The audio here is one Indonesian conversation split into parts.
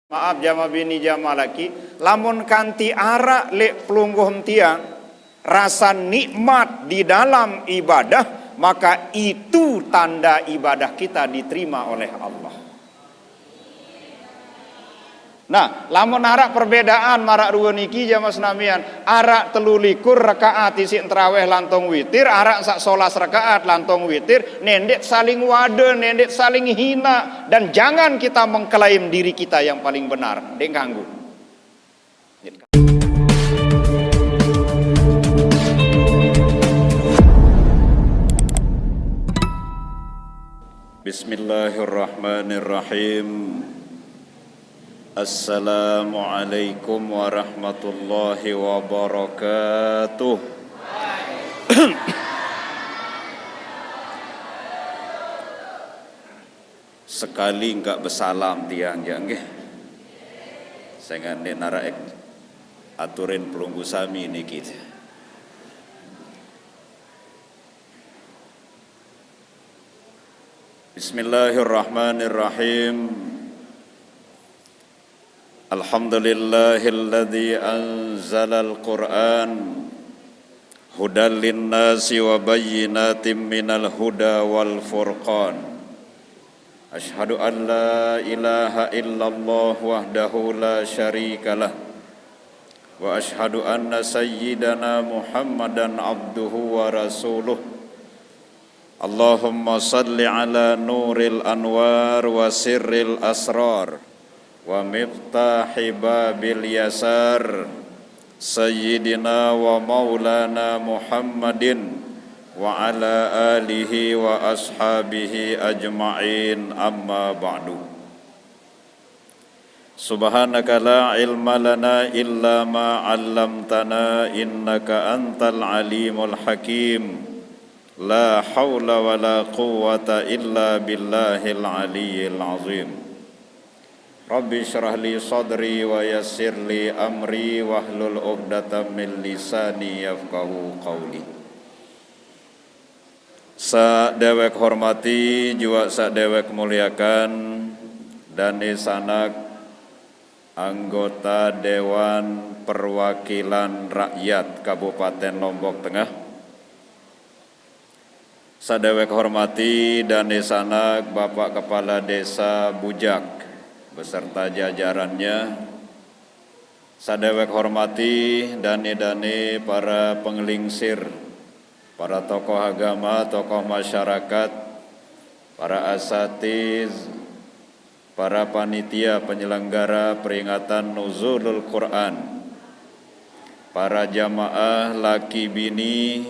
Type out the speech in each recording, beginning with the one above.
Maaf jama bini jama laki, lamun kanti arak lek pelungguh tiang rasa nikmat di dalam ibadah, maka itu tanda ibadah kita diterima oleh Allah. Nah, lamun arak perbedaan marak dua niki jama senamian, arak 23 rakaat isi terawih lantong witir, arak sak 11 rakaat lantong witir, nendek saling wade, nendek saling hina, dan jangan kita mengklaim diri kita yang paling benar. Dek ganggu. Bismillahirrahmanirrahim. Assalamualaikum warahmatullahi wabarakatuh. Sekali enggak bersalam tiang ya nggih. Saya ngene naraek aturin pelunggu sami niki. Bismillahirrahmanirrahim. Alhamdulillahilladzi anzalal Qur'an hudan linnasi wa bayyinatin minal huda wal furqan. Asyhadu an la ilaha illallah wahdahu la syarikalah wa asyhadu anna sayyidana Muhammadan abduhu wa rasuluh. Allahumma salli ala nuril anwar wa sirril asrar wa miftahi babil yasar sayyidina wa maulana Muhammadin wa ala alihi wa ashabihi ajma'in, amma ba'du. Subhanaka la ilma lana illa ma 'allamtana innaka antal alimul hakim. La haula wa la quwwata illa billahil aliyyil azim. Rabbi syrah li sadri wa yassir li amri wahlul 'uqdatam min lisani yafqahu qawli. Sadewek hormati juga sadewek muliakan dan sanak anggota Dewan Perwakilan Rakyat Kabupaten Lombok Tengah. Sadewek hormati dan sanak Bapak Kepala Desa Bujak beserta jajarannya. Sadewek hormati dani para penglingsir, para tokoh agama, tokoh masyarakat, para asatiz, para panitia penyelenggara peringatan Nuzulul Quran, para jamaah laki bini,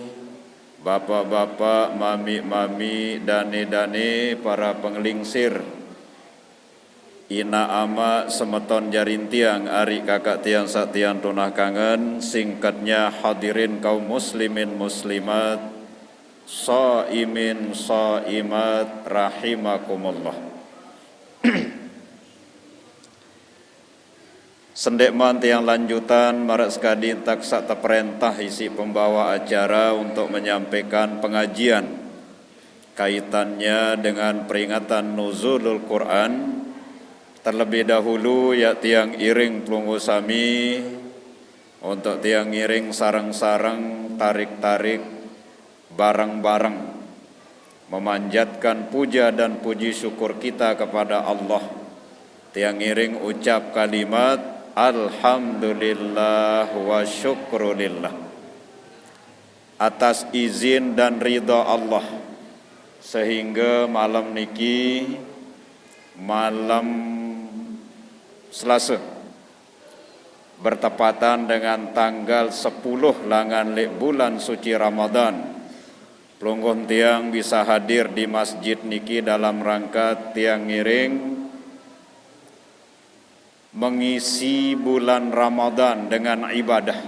bapak-bapak, mami-mami, dani para penglingsir, ina ama semeton jarintiang ari kakak tiang satian tunah kangen, singkatnya hadirin kaum muslimin muslimat, shaimin shaimat rahimakumullah. Sendekman tiang lanjutan marak sekadi tak sak perintah isi pembawa acara untuk menyampaikan pengajian kaitannya dengan peringatan Nuzulul Quran. Terlebih dahulu ya tiang iring pelunggu sami untuk tiang iring sarang-sarang tarik-tarik barang-barang memanjatkan puja dan puji syukur kita kepada Allah. Tiang iring ucap kalimat alhamdulillah wa syukrulillah atas izin dan ridha Allah, sehingga malam niki malam Selasa bertepatan dengan tanggal 10 langan lek bulan suci Ramadan. Pelungguh tiang bisa hadir di masjid niki dalam rangka tiang ngiring mengisi bulan Ramadan dengan ibadah.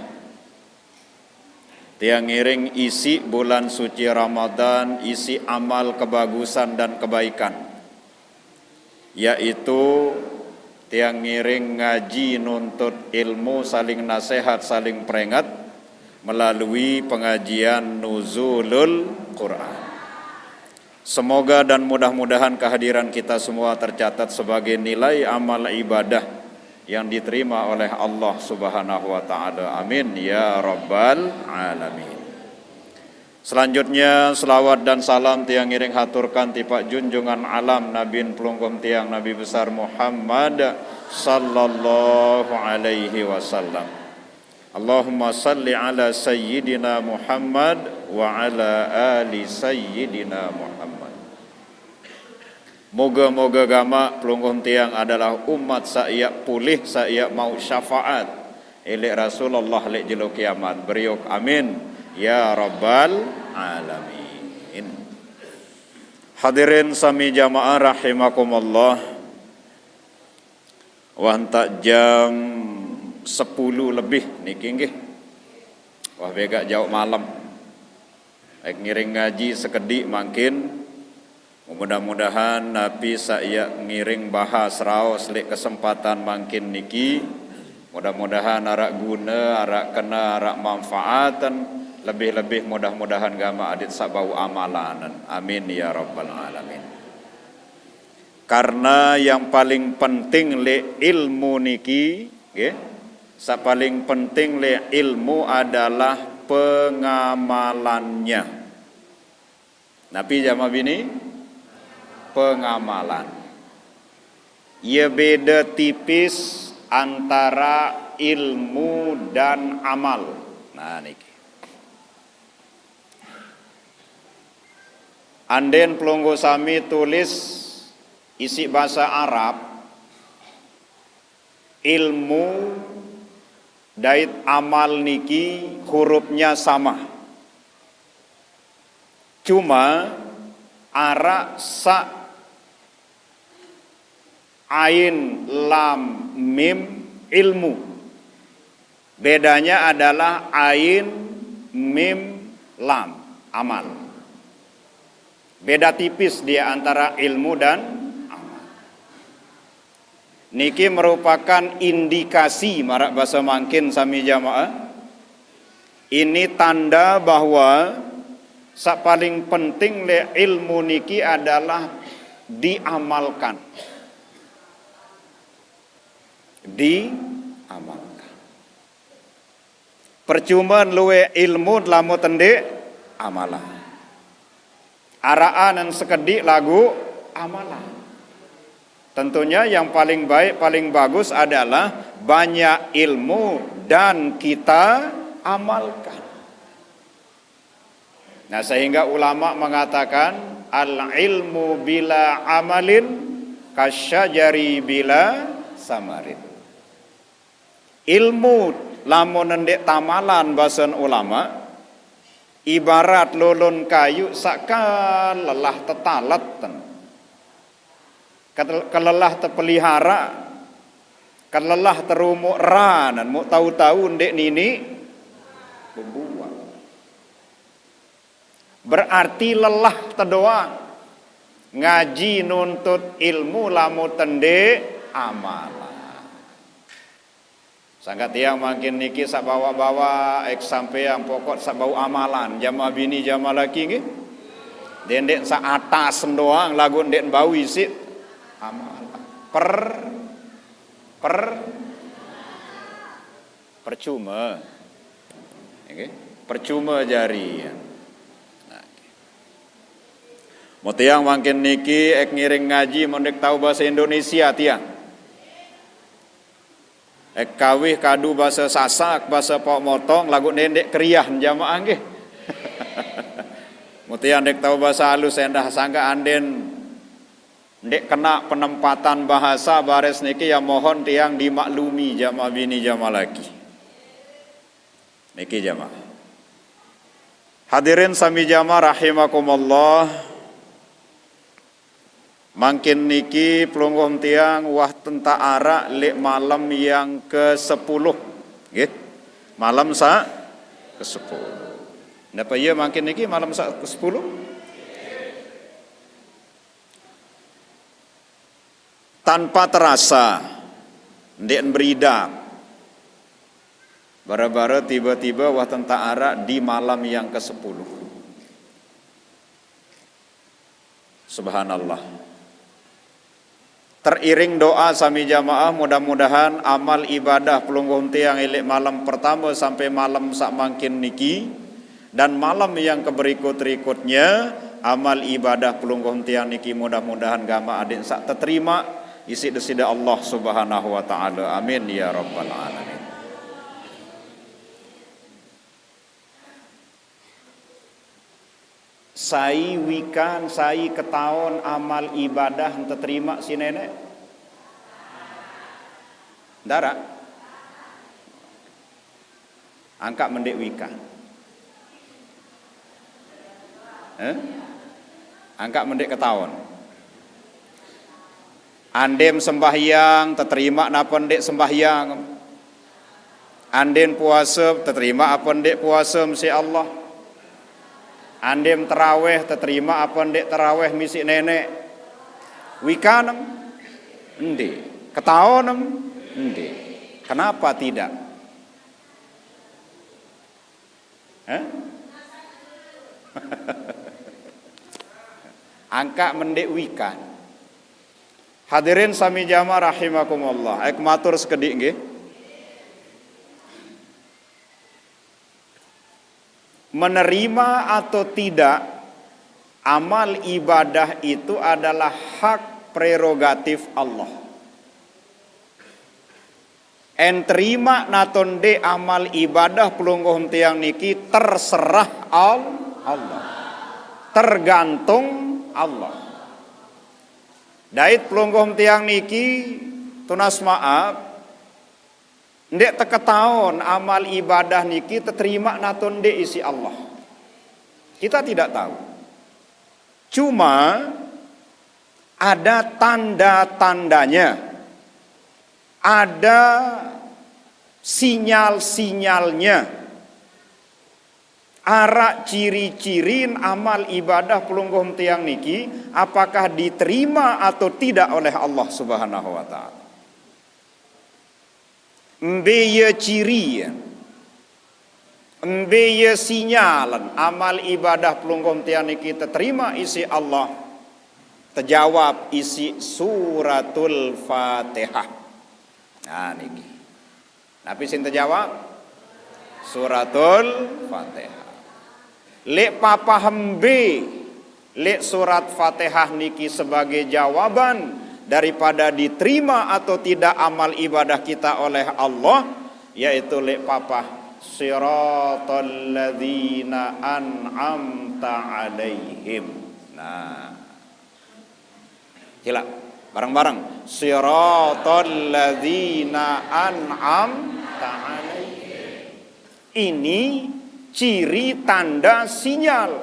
Tiang ngiring isi bulan suci Ramadan, isi amal kebagusan dan kebaikan, yaitu tiang ngiring ngaji nuntut ilmu, saling nasihat, saling peringat melalui pengajian Nuzulul Quran. Semoga dan mudah-mudahan kehadiran kita semua tercatat sebagai nilai amal ibadah yang diterima oleh Allah Subhanahu wa taala. Amin ya rabbal alamin. Selanjutnya selawat dan salam tiang ngiring haturkan tipak junjungan alam Nabi pelungkum tiang Nabi besar Muhammad sallallahu alaihi wasallam. Allahumma salli ala sayyidina Muhammad wa ala ali sayyidina Muhammad. Moga-moga gama pelungkum tiang adalah umat saya pulih, saya mau syafaat elek Rasulullah lek jelo kiamat. Beriuk amin ya rabbal alamin. Hadirin sami jamaah rahimakumullah. Wah tak jam 10 lebih niki nggih. Wah begak jauh malam. Ek ngiring ngaji sekedik makin. Mudah-mudahan Nabi saya ngiring bahas raos lek kesempatan makin niki. Mudah-mudahan arak guna, arak kena, arak manfaatan. Lebih-lebih mudah-mudahan gama adit sabau amalan. Amin ya rabbal alamin. Karena yang paling penting le ilmu niki, okay? Paling penting le ilmu adalah pengamalannya. Nabi jama bini pengamalan. Ia beda tipis antara ilmu dan amal. Nah niki. Anden pelunggu sami tulis isi bahasa Arab ilmu dait amal niki hurufnya sama. Cuma ara sa ain lam mim ilmu. Bedanya adalah ain mim lam amal. Beda tipis dia antara ilmu dan amal. Niki merupakan indikasi marak bahasa mangkin sami jamaah. Ini tanda bahwa paling penting le ilmu niki adalah diamalkan. Diamalkan. Percuma luwe ilmu lamu tende amalan. Araan dan sekedik lagu amalan. Tentunya yang paling baik, paling bagus adalah banyak ilmu dan kita amalkan. Nah sehingga ulama mengatakan al-ilmu bila amalin kasyajari bila samarin. Ilmu lamun ndek tamalan bahasan ulama ibarat lolon kayu sakal lelah tetalat kelelah terpelihara kelelah terumuk ranan mau tahu-tahu ndek nini berbuat berarti lelah terdoa ngaji nuntut ilmu lamu tende amalan. Sangka tiang makin niki sak bawa-bawa ek sampai yang pokok sak bau amalan jamaah bini jamaah laki nggih. Dendek sak atas doang lagu ndek bau isi amalan. Percuma. Nggih. Percuma jari. Nah. Mau tiang makin niki ek ngiring ngaji mondek tahu bahasa Indonesia tiang. Kawih kadu bahasa Sasak, bahasa Pok Motong, lagu nendek kriah jamaah nggih. Muti andek tahu bahasa halus endah sangka anden ndek kena penempatan bahasa baris niki ya mohon tiang dimaklumi jamaah bini jamaah laki. Niki jamaah. Hadirin sami jamaah rahimakumullah. Makin niki pelungguh tiang wah tenta arak lek malam yang ke-10. Nggih. Malam ke-10. Napa ya makin niki malam ke-10? Tanpa terasa ndek beridak. Bara-bara tiba-tiba wah tenta arak di malam yang ke-10. Subhanallah. Teriring doa sami jamaah, mudah-mudahan amal ibadah pelungguh tiang ilik malam pertama sampai malam sak mangkin niki dan malam yang keberikut-berikutnya amal ibadah pelungguh tiang niki mudah-mudahan gama adik sak terima isi desida Allah Subhanahu wa taala. Amin ya rabbal alamin. Sai wikan, sai ketahuan amal ibadah ente terima si nenek. Dara. Angkat mendek wikan. Angkat mendek ketahuan. Andem sembahyang terima napa ndek sembahyang. Anden puasa terima apa ndek puasa mesti Allah. Andem terawih terima apa ndek terawih misi nenek. Wikanam ndek, ketahuan ndek. Kenapa tidak? Angka mendek wikan. Hadirin sami jamaah rahimakumullah. Ek matur sekedik nggih. Menerima atau tidak amal ibadah itu adalah hak prerogatif Allah. En terima natonde amal ibadah pelungguh tiang niki terserah Allah. Tergantung Allah. Dait pelungguh tiang niki tunas maaf ndek teketaon amal ibadah niki terima naton ndek isi Allah. Kita tidak tahu. Cuma ada tanda-tandanya. Ada sinyal-sinyalnya. Arak ciri-cirin amal ibadah pelungguh tiang niki apakah diterima atau tidak oleh Allah Subhanahu wa taala. Mbeye ciri, mbeye sinyalan amal ibadah pelungguh tiang niki terima isi Allah. Terjawab isi suratul Fatihah. Nah niki. Nabi sin terjawab suratul Fatihah. Lek papa hembe lek surat Fatihah niki sebagai jawaban daripada diterima atau tidak amal ibadah kita oleh Allah, yaitu lek papa siratal ladzina an'amta alaihim. Nah, hilak bareng-bareng siratal ladzina an'amta alaihim. Ini ciri tanda sinyal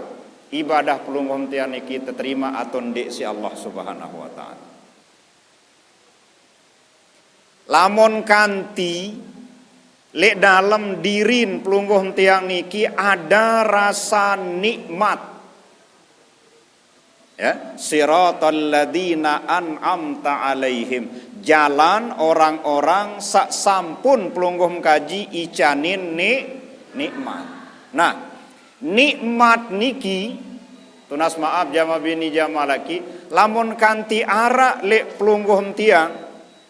ibadah pelungguh tiang niki terima atau ndek si Allah Subhanahu wa taala. Lamun kanti lek dalam dirin pelungguh tiang niki ada rasa nikmat. Ya, siratal ladzina an'amta alaihim. Jalan orang-orang sak sampun pelungguh kaji icanin nikmat. Nah, nikmat niki tunas maaf jama bini jama laki, lamun kanti arak lek pelungguh tiang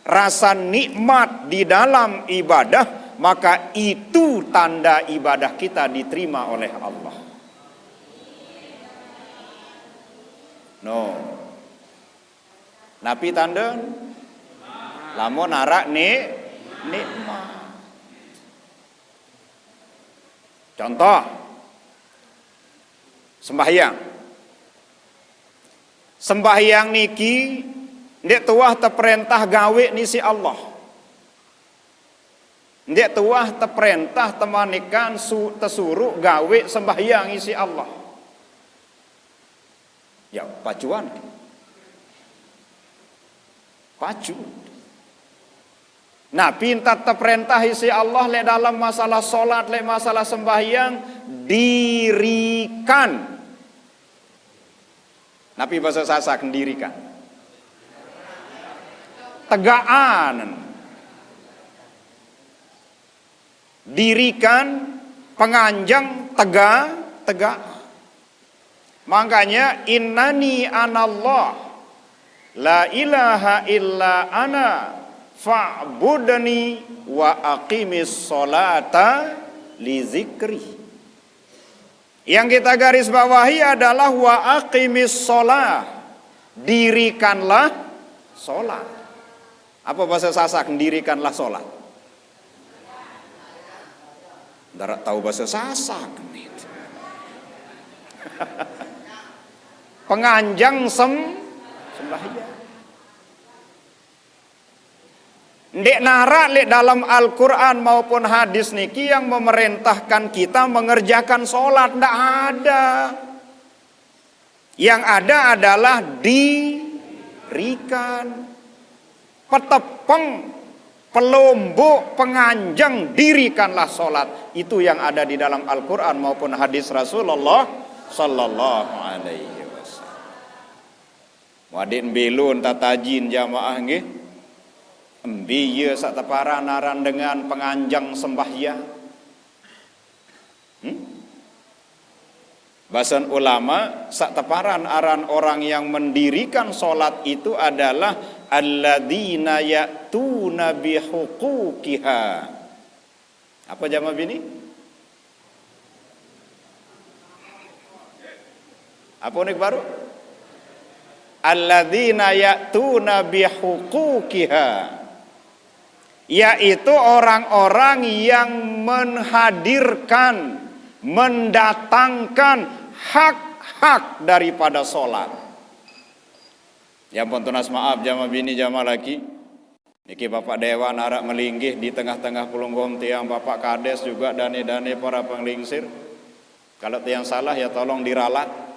rasa nikmat di dalam ibadah, maka itu tanda ibadah kita diterima oleh Allah. No. Napi tanda lamun arak nikmat. Contoh sembahyang niki ndek tuah terperintah gawe ni si Allah. Ndek tuah terperintah temanikan tesuruh gawe sembahyang isi Allah. Ya pacuan. Pacu. Nah, pinta terperintah isi Allah le dalam masalah solat, le masalah sembahyang dirikan. Nabi bahasa sasak dirikan. Tegaan. Dirikan penganjang tegak. Makanya innani anallah La ilaha illa ana fa'budni wa aqimis sholata li zikri. Yang kita garis bawahi adalah wa aqimis sholah, dirikanlah sholat. Apa bahasa Sasak? Dirikanlah sholat. Tidak tahu bahasa Sasak. Penganjang sembahyang. Ndek nara lek dalam Al-Quran maupun hadis niki yang memerintahkan kita mengerjakan sholat, ndak ada. Yang ada adalah dirikan, petepeng, pelombok, penganjang, dirikanlah sholat. Itu yang ada di dalam Al-Quran maupun hadis Rasulullah Sallallahu Alaihi Wasallam. Wadin belun tatajin jamaah nggih. Embiye sak tepara naran dengan penganjang sembahyang. Bahasan ulama sak teparan aran orang yang mendirikan sholat itu adalah alladzina ya'tuna bihuquqiha. Apa jamaah bini? Apa unik baru? Alladzina ya'tuna bihuquqiha, yaitu orang-orang yang menghadirkan, mendatangkan hak-hak daripada sholat. Ya ampun tunas maaf jamaah bini jamaah laki. Niki Bapak Dewan arak melinggih di tengah-tengah pulunggom tiang Bapak Kades juga dane-dane para penglingsir. Kalau tiang salah ya tolong diralat.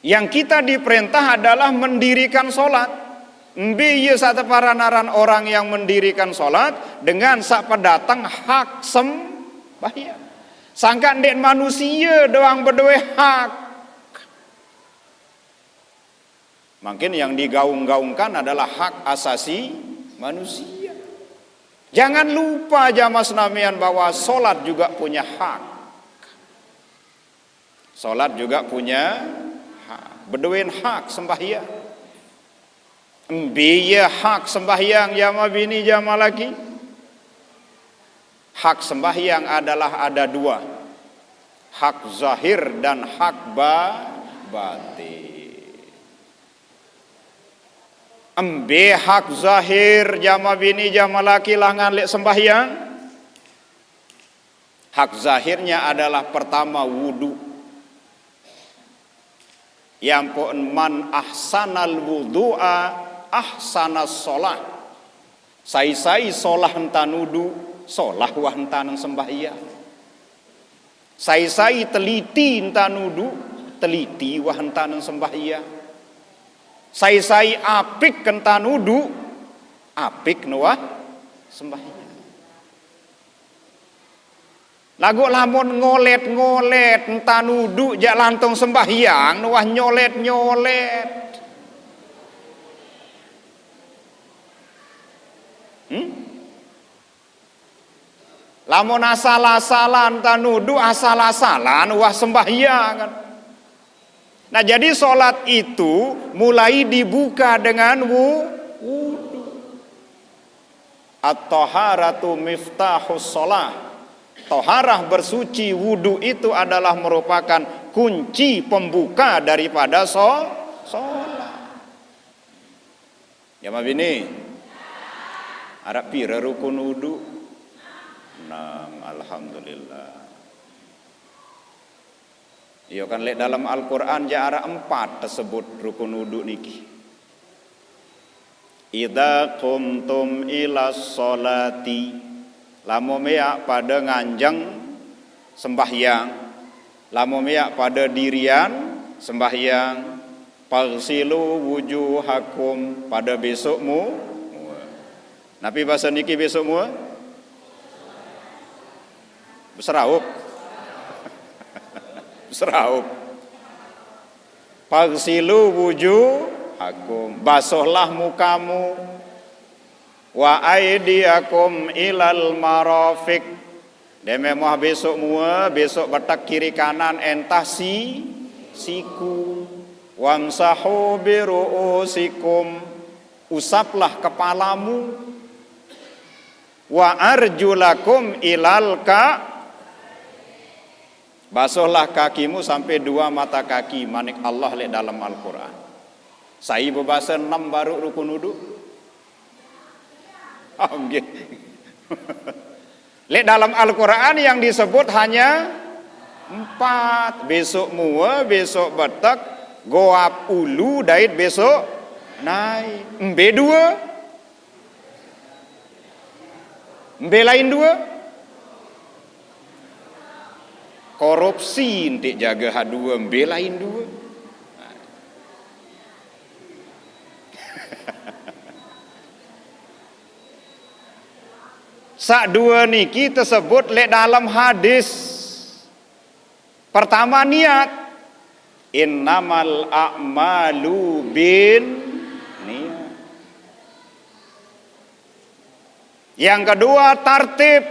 Yang kita diperintah adalah mendirikan sholat. Mbiye satu para naran orang yang mendirikan sholat dengan sak pendatang hak sembahyang. Sangka ndek manusia doang berdua hak. Mungkin yang digaung-gaungkan adalah hak asasi manusia. Jangan lupa jamaah senamian bahwa sholat juga punya hak. Sholat juga punya hak. Berduin hak sembahyang. Biya hak sembahyang jamaah bini jamaah laki. Hak sembahyang adalah ada dua, hak zahir dan hak batin. Embe hak zahir jamaah bini jamaah laki langan lek sembahyang. Hak zahirnya adalah pertama wudu. Yang pun man ahsanal wudu'a ahsanas sholah. Sai sholah hentan wudu, sholah wah hentan sembahyang. Sai teliti hentan wudu, teliti wah hentan sembahyang. Sai apik hentan wudu, apik nuwah sembahyang. Lagu lamun ngolet hentan wudu jak lantong sembahyang nuwah nyolet. Lamun asal-asalan tanudu asal-asalan wah sembahyang. Nah jadi sholat itu mulai dibuka dengan wudu. At-taharatu miftahus sholah. Toharah bersuci wudu itu adalah merupakan kunci pembuka daripada sholat. Ya ma bini, arab pira rukun wudu? Nang alhamdulillah. Iya kan lek dalam Al-Qur'an jara 4 tersebut rukun wudu niki. Idza qumtum ila sholati, lamun ya pada nganjeng sembahyang, lamun ya pada dirian sembahyang, pagsilu wujuhakum pada besokmu. Nabi bahasa niki besokmu Seraup. Pagsilu wujuhakum, basuhlah mukamu, wa aidiakum ilal marafiq. Deme moh besok mua, besok batak kiri kanan entah siku. Wamsahu biru'usikum, usaplah kepalamu. Wa arjulakum ilal basuhlah kakimu sampai dua mata kaki. Manik Allah le dalam Al-Quran. Saya berbahasa 6 baru rukun wuduk. Le dalam Al-Quran yang disebut hanya 4. Besok mua, besok betak, goap ulu, dait besok naik. Mbe 2. Mbe lain 2. Korupsi ntik jaga ha 2, mbe lain 2. Sak 2 niki tersebut le dalam hadis. Pertama niat. Innamal a'malu bin niat. Yang kedua tartib.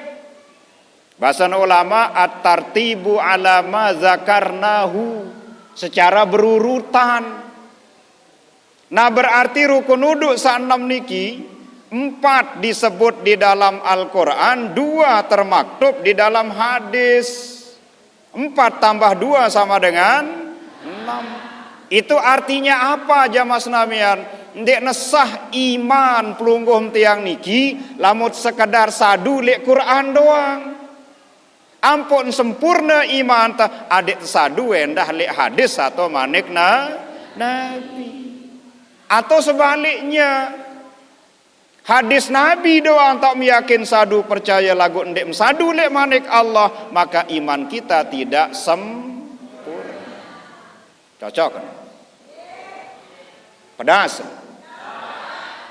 Bahasa ulama at-tartibu ala ma zakarnahu, secara berurutan. Nah berarti rukun wuduk sak 6 niki 4 disebut di dalam Al-Quran, 2 termaktub di dalam hadis. 4 tambah 2 sama dengan 6. Itu artinya apa jamaah senamian? Ndek nesah iman pelungguh tiang niki lamut sekadar sadu lek Quran doang. Ampun sempurna iman ta adik sadu endah lek hadis atau manik Nabi. Atau sebaliknya, hadis Nabi doang tak meyakin sadu percaya lagu ndek sadu lek manik Allah, maka iman kita tidak sempurna. Cocok kan? Pedas.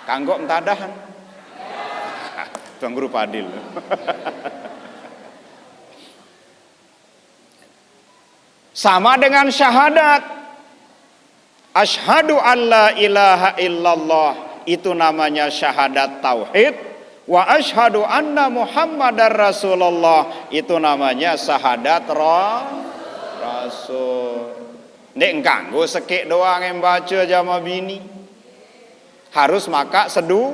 Kanggo entadahan. Tuan Guru Padil. Sama dengan syahadat. Asyhadu an la ilaha illallah, itu namanya syahadat tauhid. Wa asyhadu anna Muhammadar Rasulullah, itu namanya syahadat rasul. Nek ganggu sekek doang yang baca jamaah bini. Harus maka sedua.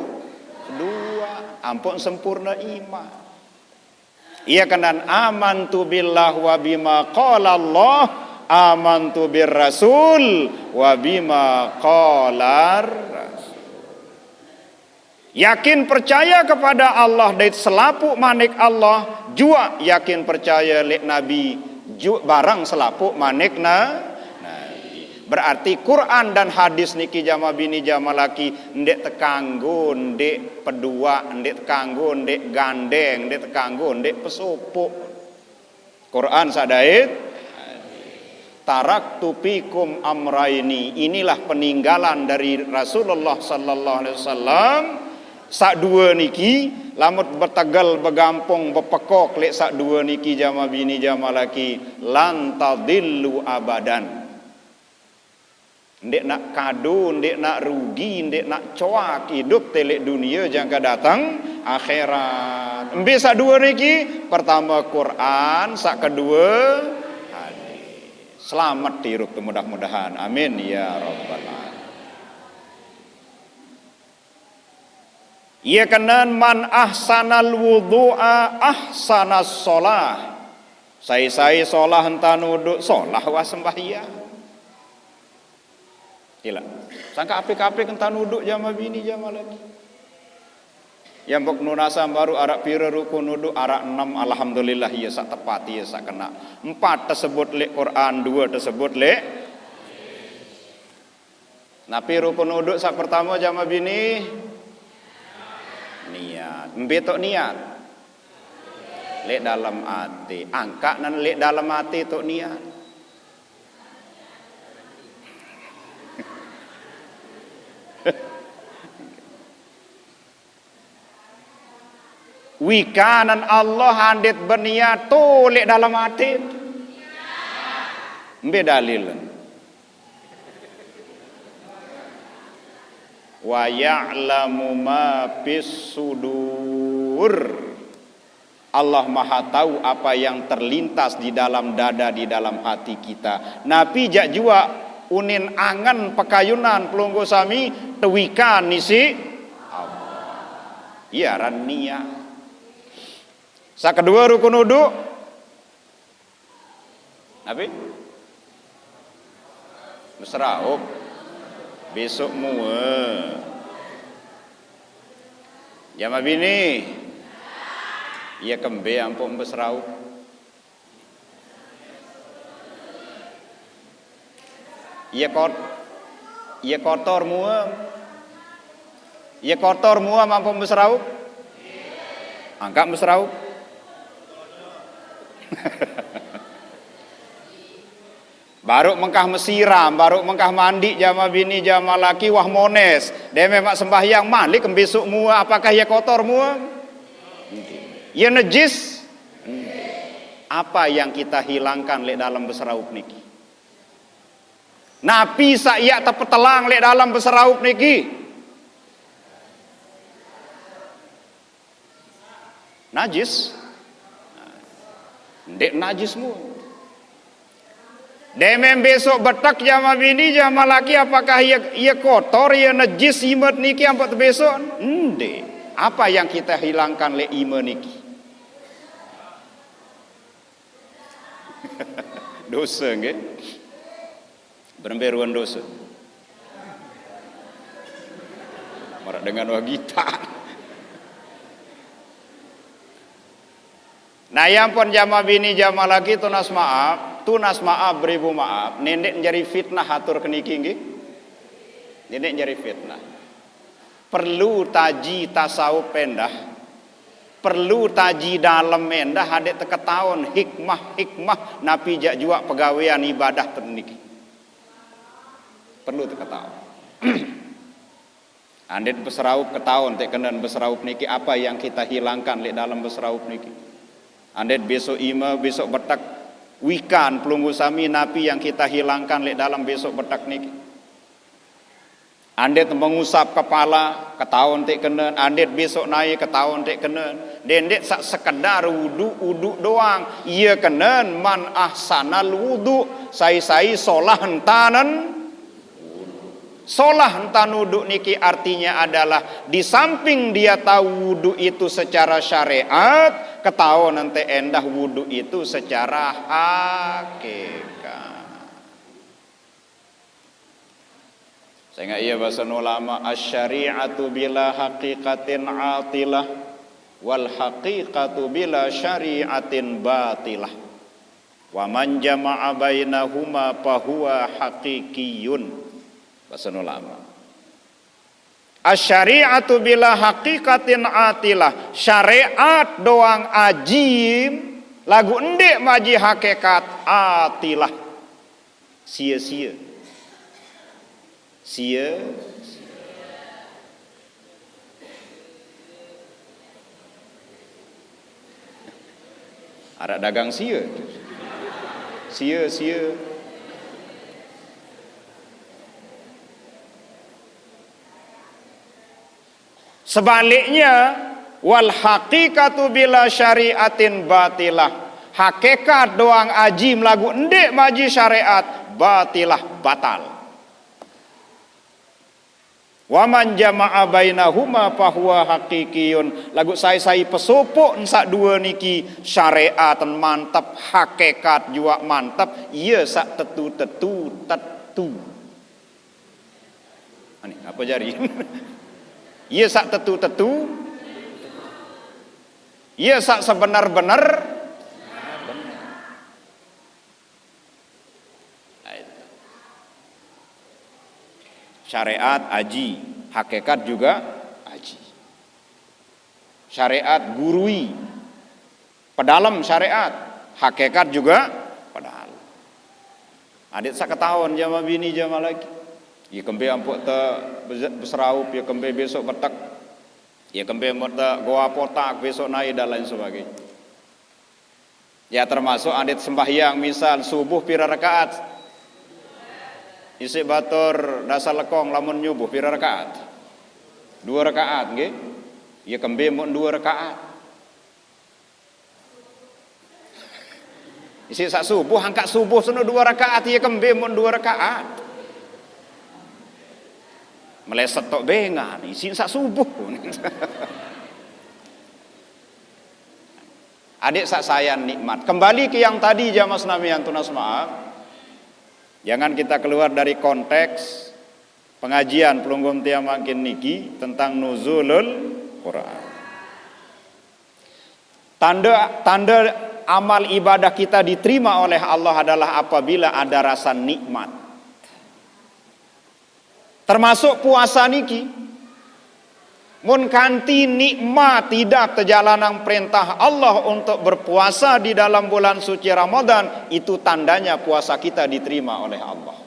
Ampun sempurna iman. Ia kanan amantu billah wa bima qala Allah, amantu bir rasul wa bima qalar rasul. Yakin percaya kepada Allah dan selapuk manik Allah, jua yakin percaya lek Nabi, jua barang selapuk manik Nabi. Berarti Quran dan hadis niki jamaah bini jamaah laki ndek tekanggo, ndek pedua, ndek tekanggo, ndek gandeng, ndek tekanggo, ndek pesupuk. Quran sadait taraktu fikum amraini, inilah peninggalan dari Rasulullah sallallahu alaihi wasallam. Sak 2 niki lamut bertegal begampung bepekok lek sak 2 niki jamaah bini jamaah laki lan tadillu abadan. Ndek nak kado, ndek nak rugi, ndek nak coak hidup telek dunia jangka datang akhirat. Embe sak 2 niki, pertama Quran, sak kedua hadis. Selamat diruk mudah-mudahan. Amin ya rabbal alamin. Ia kanan man ahsanal wudu'a ahsanas sholah. Saya sholah hentan wuduk, sholah wa sembahyang. Gila. Sangka api-api kentan wuduk jamaah bini jamaah lagi. Yang bok nunasam baru arak pira rukun wuduk arak 6, alhamdulillah ya sak tepat ya sak kena. 4 tersebut lek Quran, 2 tersebut lek. Napi rukun wuduk sak pertama jamaah bini niat. Mbetok niat. Lek dalam hati. Angka nan lek dalam hati tok niat. Wikanan Allah handit berniat tolek dalam hati. Mbe dalil. Wa ya'lamu ma fis sudur. Allah Maha tahu apa yang terlintas di dalam dada, di dalam hati kita. Nabi jak jua unin angan pekayunan pelunggu sami tewikan nisi iya rania. Sa kedua rukun wudu apa? Mesraup besok mua jama bini iya kembe ampun mesraup ia kotor mua mampu mesraup angkat mesraup baru mengkah mesiram baru mengkah mandi jama bini jama laki wah mones dia memang sembahyang malik besok mua apakah ia kotor mua ia najis apa yang kita hilangkan lek dalam besraup niki napi sayak tepetelang lek dalam besraup niki najis dek najismu demem besok betak jama bini jama laki apakah ia kotor ia najis imet niki ampot besok ende apa yang kita hilangkan lek imet niki dosa nggih beremberuan dosa marak dengan wagita. Nah yang pun jama bini jama laki tunas maaf beribu maaf nendek jadi fitnah atur keniki nggih nendek jadi fitnah perlu taji tasawuf pendah perlu taji dalam endah hadek teketaun hikmah napi jak jua pegawaian ibadah terniki perlu teketaun andet besraup ketaun tek kenan besraup niki apa yang kita hilangkan lek dalam besraup niki andet besok besok betak wikan pelunggu sami napi yang kita hilangkan lek dalam besok betak niki andet mengusap kepala ketaun tek kenan andet besok naik ketaun tek kenan dendet sak sekedar wudu doang ia kenan man ahsanal wudu sai solah hentanan solah hentan wudu niki artinya adalah di samping dia tahu wudu itu secara syariat ketahuan nanti endah wudu itu secara hakikat. Sehingga ia bahasa ulama asy-syari'atu bila haqiqatin atilah wal haqiqatu bila syari'atin batilah wa man jama'a bainahuma fahuwa haqiqiyun. Bahasa ulama asy-syari'atu bila haqiqatin atilah syariat doang ajim lagu endek maji hakikat atilah sia-sia ada dagang sia sebaliknya wal haqiqatu bila syariatin batilah hakikat doang ajim lagu endek maji syariat batilah batal wa man jama'a bainahuma fahuwa haqiqiyun lagu sai pesopok sak dua niki syariat mantap hakikat juga mantap ia sak tetu ani apa jari ia sak tetu ia sak sebenar-benar syariat aji hakikat juga aji syariat gurui pedalam syariat hakikat juga pedalam adik sak ketahuan jama bini jama laki ia kembe ampuk ta besraup ia kembe besok betak ia kembe mata goa potak besok naik dan lain sebagainya ya termasuk adik sembahyang misal subuh pira rakaat isi batur dasar lekong lamun nyubuh pira rakaat 2 rakaat nggih ia kembe mun 2 rakaat isi sak subuh angkat subuh sono 2 rakaat ia kembe mun 2 rakaat Meleset tok bengan, isin sak subuh. Adik sak sayan nikmat. Kembali ke yang tadi jamaah senamian tunas maaf. Jangan kita keluar dari konteks pengajian pelunggum tia makin niki tentang nuzulul Quran. Tanda amal ibadah kita diterima oleh Allah adalah apabila ada rasa nikmat. Termasuk puasa niki. Mun kanti nikmat tidak terjalanan perintah Allah untuk berpuasa di dalam bulan suci Ramadan, itu tandanya puasa kita diterima oleh Allah.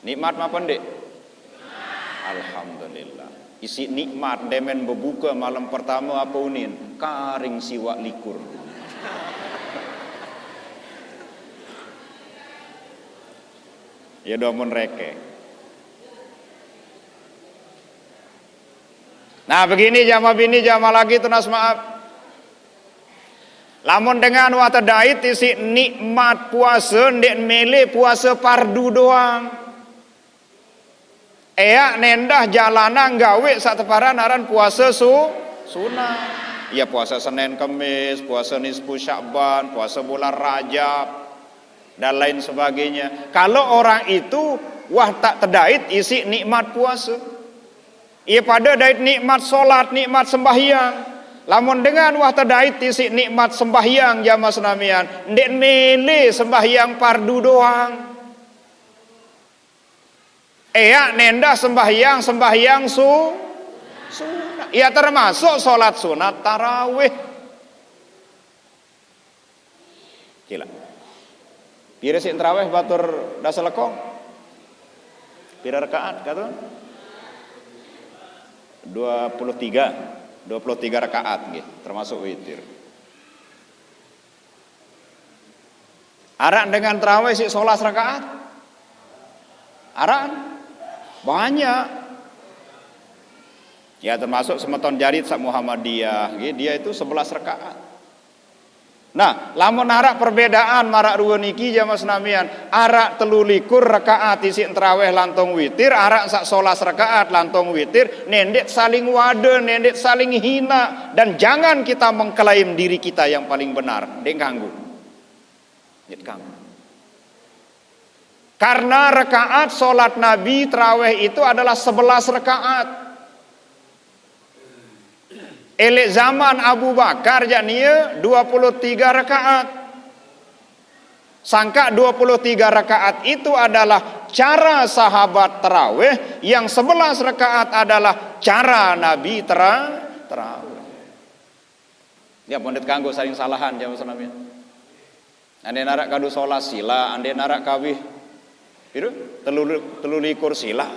Nikmat apa ndik? Alhamdulillah. Isi nikmat demen berbuka malam pertama apa unin? Karing siwak likur. Ya domun reke. Nah begini jamaah bini jamaah lagi tunas maaf. Lamun dengan wata dait isi nikmat puasa ndek mele puasa pardu doang. Nendah jalanan gawe sak teparan aran puasa sunah. Ya puasa Senin Kamis, puasa nisfu Sya'ban, puasa bulan Rajab dan lain sebagainya. Kalau orang itu wah tak terdait isi nikmat puasa. Ia pada dait nikmat solat, nikmat sembahyang. Lamun dengan wah terdait isi nikmat sembahyang jamaah senamian, ndek mele sembahyang pardu doang. Nendah sembahyang sunat. Ia termasuk solat sunat tarawih. Gila. Pira sih tarawih batur dasalekong? Pira rakaat kata? 23 rakaat nggih, termasuk witir. Arak dengan tarawih sih 11 rakaat. Arak banyak. Ya termasuk semeton jarit sak Muhammadiyah, nggih, dia itu 11 rakaat. Nah, lamun arak perbedaan marak ruwen iki jamaah senamian, arak 23 rakaat isi tarawih lantong witir, arak sak 11 rakaat lantong witir, nendek saling wade, nendek saling hina, dan jangan kita mengklaim diri kita yang paling benar, dek ganggu. Dek ganggu. Karena rakaat solat Nabi tarawih itu adalah 11 rakaat. Elek zaman Abu Bakar jania 23 rakaat. Sangka 23 rakaat itu adalah cara sahabat tarawih, yang 11 rakaat adalah cara Nabi tarawih. Ya pondit kanggo saling salahan jamaah senamian. Ande narak kadu sholat sila, ande narak kawih. Piru 23 sila.